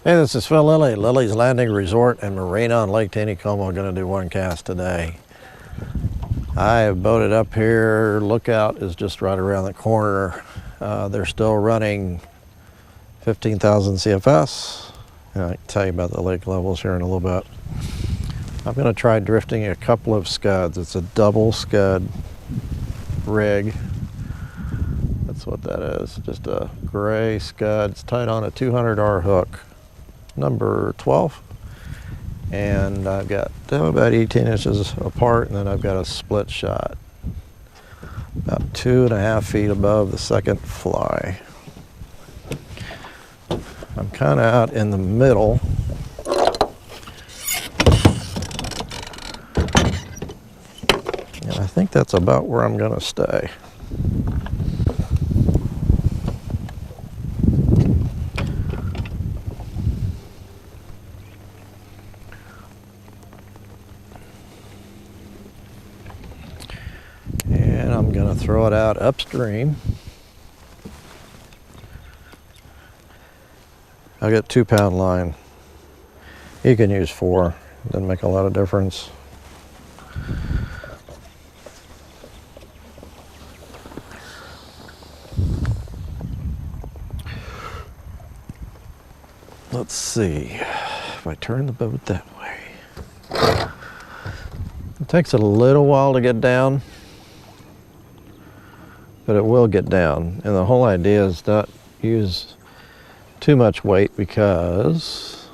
Hey, this is Phil Lilley, Lilley's Landing Resort and Marina on Lake Taneycomo. I'm going to do one cast today. I have boated up here. Lookout is just right around the corner. They're still running 15,000 CFS. And I can tell you about the lake levels here in a little bit. I'm going to try drifting a couple of scuds. It's a double scud rig. That's what that is. Just a gray scud. It's tied on a 200R hook, number 12. And I've got about 18 inches apart, and then I've got a split shot about 2.5 feet above the second fly. I'm kind of out in the middle. And I think that's about where I'm going to stay. And I'm going to throw it out upstream. I got 2-pound line. You can use 4. Doesn't make a lot of difference. Let's see if I turn the boat that way. It takes a little while to get down, but it will get down. And the whole idea is not use too much weight because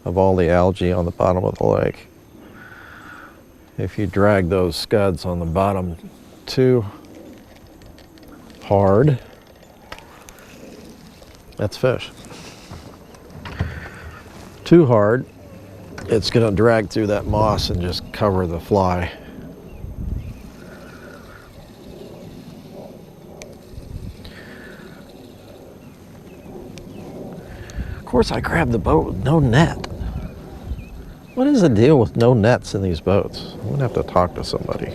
of all the algae on the bottom of the lake. If you drag those scuds on the bottom too hard, that's fish. Too hard, it's going to drag through that moss and just cover the fly. Of course, I grabbed the boat with no net. What is the deal with no nets in these boats? I'm going to have to talk to somebody.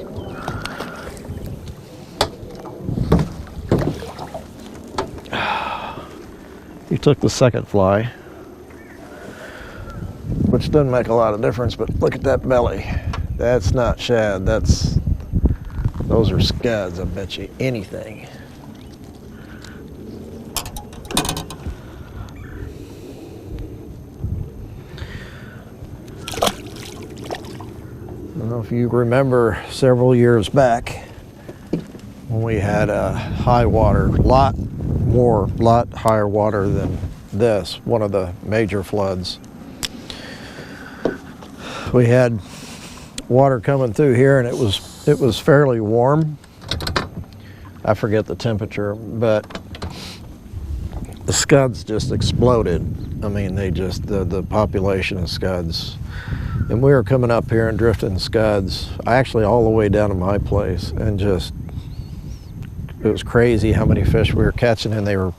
You took the second fly, which doesn't make a lot of difference, but look at that belly. That's not shad, those are scuds, I bet you anything. I don't know if you remember several years back when we had a high water, lot higher water than this, one of the major floods. We had water coming through here, and it was fairly warm. I forget the temperature, but the scuds just exploded. I mean, the population of scuds. And we were coming up here and drifting scuds, actually all the way down to my place, and just, it was crazy how many fish we were catching, and they were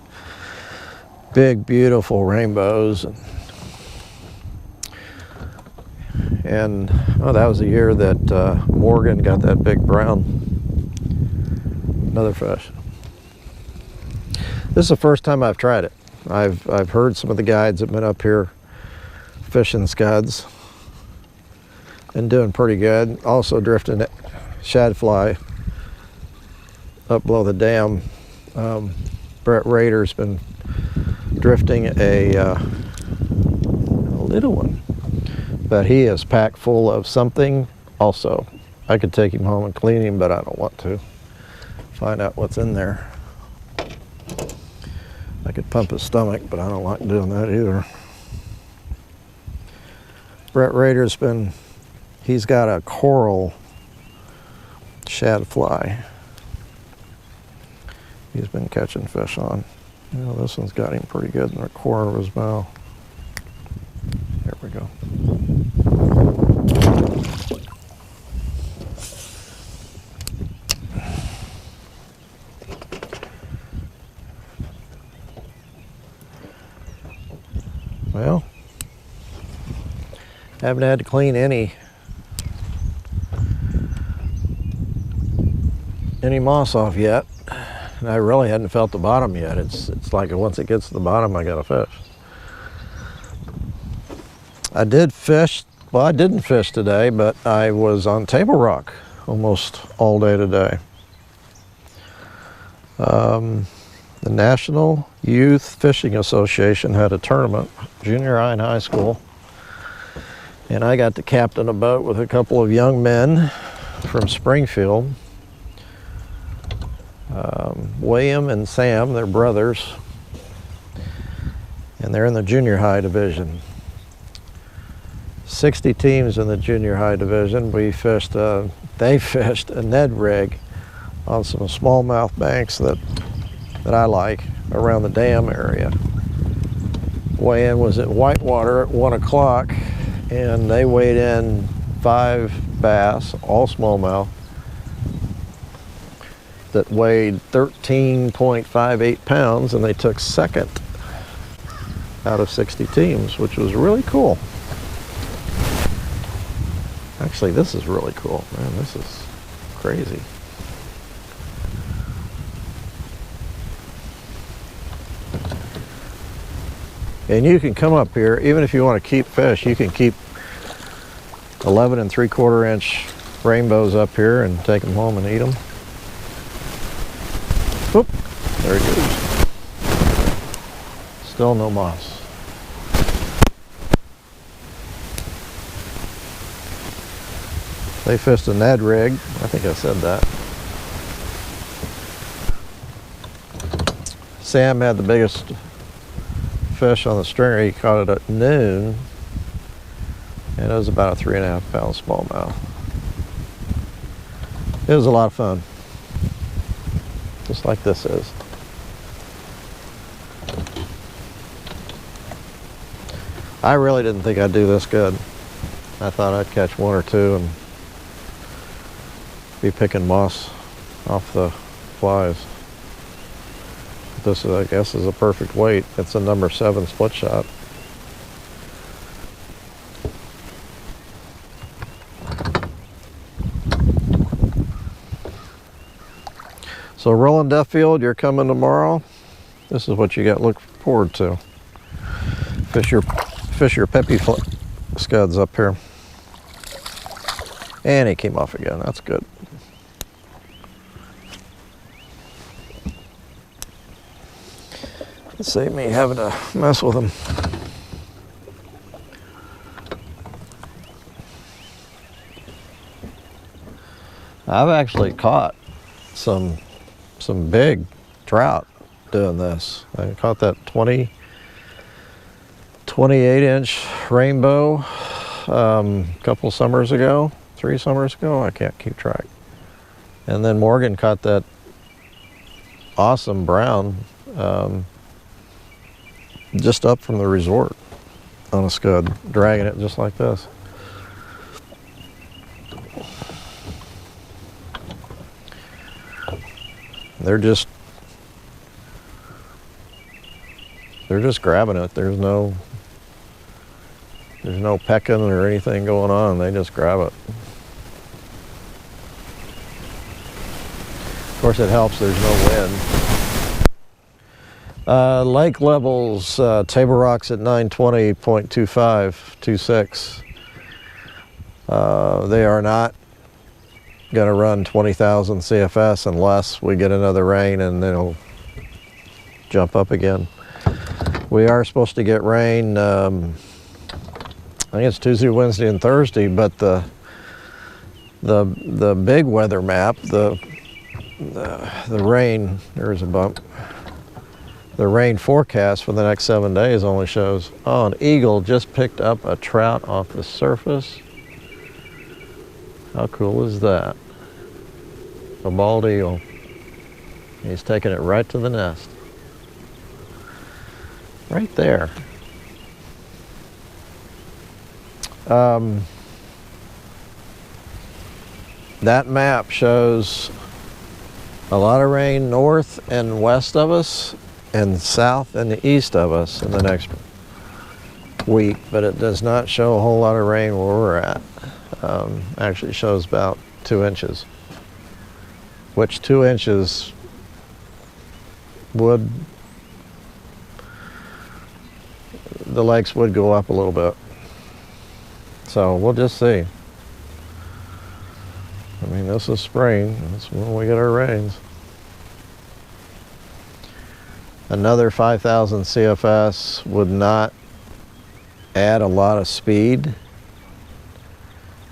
big, beautiful rainbows. And oh, that was the year that Morgan got that big brown, another fish. This is the first time I've tried it. I've heard some of the guides that have been up here fishing scuds and doing pretty good. Also drifting shad fly up below the dam. Brett Rader's been drifting a little one, but he is packed full of something also. I could take him home and clean him, but I don't want to. Find out what's in there. I could pump his stomach, but I don't like doing that either. Brett Rader's he's got a coral shad fly he's been catching fish on. You know, this one's got him pretty good in the corner of his mouth. There we go. Well, haven't had to clean any moss off yet, and I really hadn't felt the bottom yet. It's like once it gets to the bottom, I got a fish. I did fish. Well, I didn't fish today, but I was on Table Rock almost all day today. The National Youth Fishing Association had a tournament, junior high and high school, and I got to captain a boat with a couple of young men from Springfield. William and Sam, they're brothers, and they're in the junior high division. 60 teams in the junior high division. They fished a Ned rig on some smallmouth banks that I like around the dam area. Weigh-in was at Whitewater at 1 o'clock, and they weighed in 5 bass, all smallmouth, that weighed 13.58 pounds, and they took second out of 60 teams, which was really cool. Actually, this is really cool. Man, this is crazy. And you can come up here, even if you want to keep fish, you can keep 11 3/4 inch rainbows up here and take them home and eat them. Whoop, there he goes. Still no moss. They fished a Ned rig. I think I said that. Sam had the biggest fish on the stringer. He caught it at noon, and it was about a 3.5 pound smallmouth. It was a lot of fun, just like this is. I really didn't think I'd do this good. I thought I'd catch 1 or 2 and be picking moss off the flies. This, I guess, is a perfect weight. It's a number 7 split shot. So Roland Duffield, you're coming tomorrow. This is what you got to look forward to. Fish your peppy scuds up here. And he came off again. That's good. Save me having to mess with them. I've actually caught some big trout doing this. I caught that 28 inch rainbow a couple summers ago, 3 summers ago. I can't keep track. And then Morgan caught that awesome brown just up from the resort on a scud, dragging it just like this. They're just grabbing it. There's no pecking or anything going on. They just grab it. Of course, it helps there's no wind. Lake levels, Table Rock's at 920.25, 26. They are not going to run 20,000 CFS unless we get another rain, and then it'll jump up again. We are supposed to get rain, I think it's Tuesday, Wednesday, and Thursday, but the big weather map, the rain, there's a bump. The rain forecast for the next 7 days only shows, oh, an eagle just picked up a trout off the surface. How cool is that? A bald eagle. He's taking it right to the nest. Right there. That map shows a lot of rain north and west of us, and south and the east of us in the next week, but it does not show a whole lot of rain where we're at. Actually shows about 2 inches, which 2 inches would, the lakes would go up a little bit. So we'll just see. I mean, this is spring. That's when we get our rains. Another 5,000 CFS would not add a lot of speed.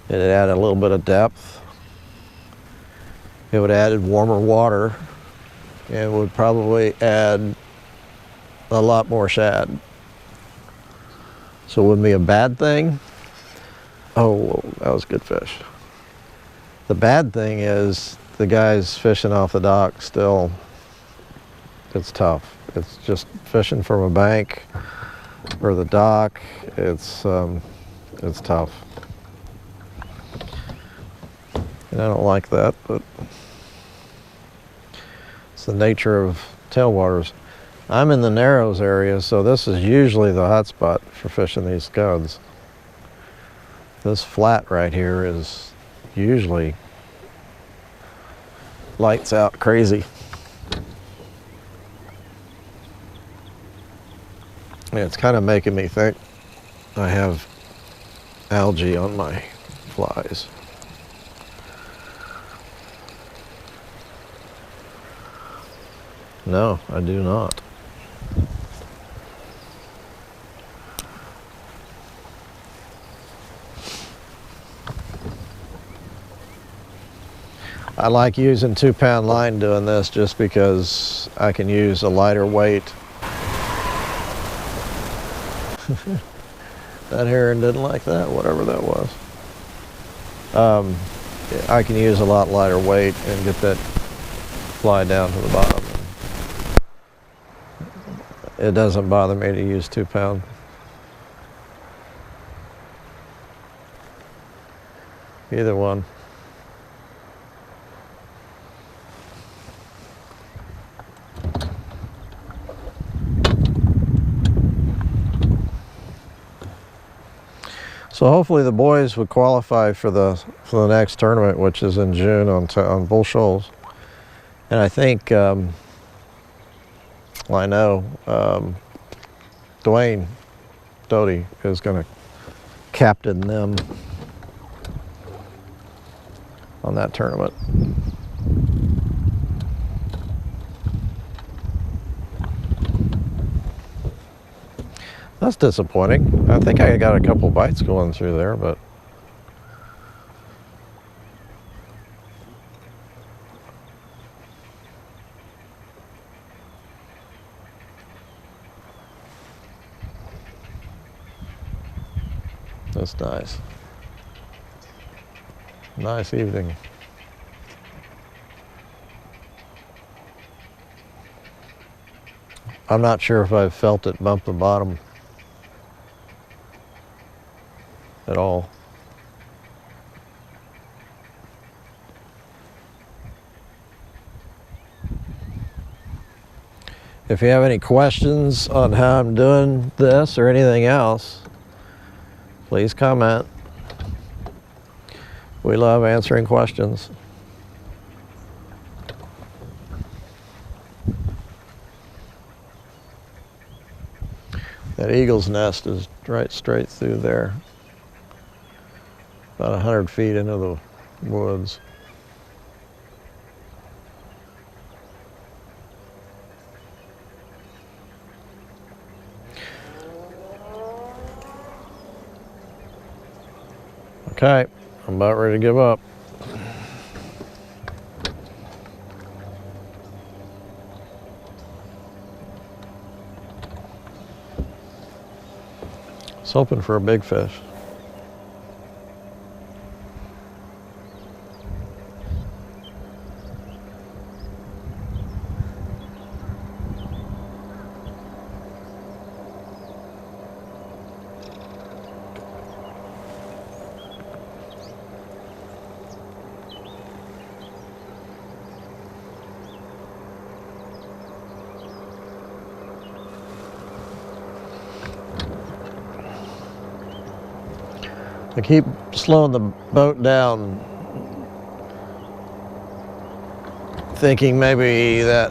It'd add a little bit of depth. It would add warmer water and would probably add a lot more shad. So it wouldn't be a bad thing. Oh, that was good fish. The bad thing is the guys fishing off the dock still, it's tough. It's just fishing from a bank or the dock. It's tough. And I don't like that, but it's the nature of tailwaters. I'm in the Narrows area, so this is usually the hot spot for fishing these scuds. This flat right here is usually lights out crazy. And it's kind of making me think I have algae on my flies. No, I do not. I like using 2-pound line doing this just because I can use a lighter weight. That heron didn't like that, whatever that was. I can use a lot lighter weight and get that fly down to the bottom. It doesn't bother me to use 2-pound. Either one. So hopefully the boys would qualify for the next tournament, which is in June on Bull Shoals. And I think, well, I know Dwayne Doty is going to captain them on that tournament. That's disappointing. I think I got a couple bites going through there, but that's nice. Nice evening. I'm not sure if I've felt it bump the bottom at all. If you have any questions on how I'm doing this or anything else, please comment. We love answering questions. That eagle's nest is right straight through there. About 100 feet into the woods. Okay, I'm about ready to give up. I was hoping for a big fish. I keep slowing the boat down, thinking maybe that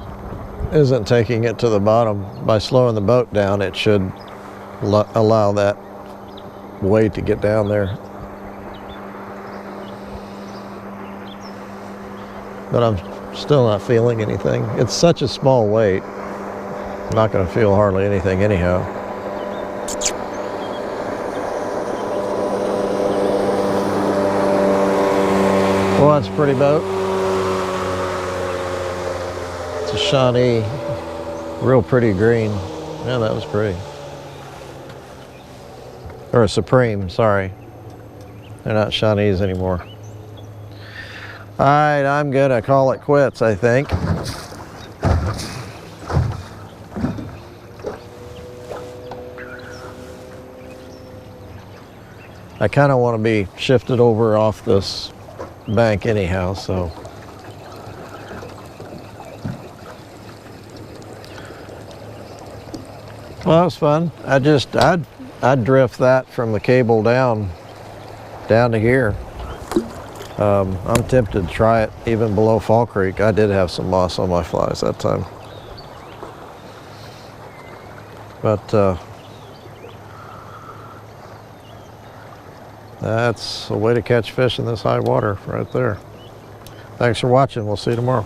isn't taking it to the bottom. By slowing the boat down, it should allow that weight to get down there. but I'm still not feeling anything. It's such a small weight. I'm not going to feel hardly anything anyhow. Well, that's a pretty boat. It's a Shawnee, real pretty green. Yeah, that was pretty. Or a Supreme, sorry. They're not Shawnees anymore. All right, I'm gonna call it quits, I think. I kind of want to be shifted over off this bank anyhow, so. Well, that was fun. I'd drift that from the cable down to here. I'm tempted to try it even below Fall Creek. I did have some moss on my flies that time. But that's a way to catch fish in this high water right there. Thanks for watching. We'll see you tomorrow.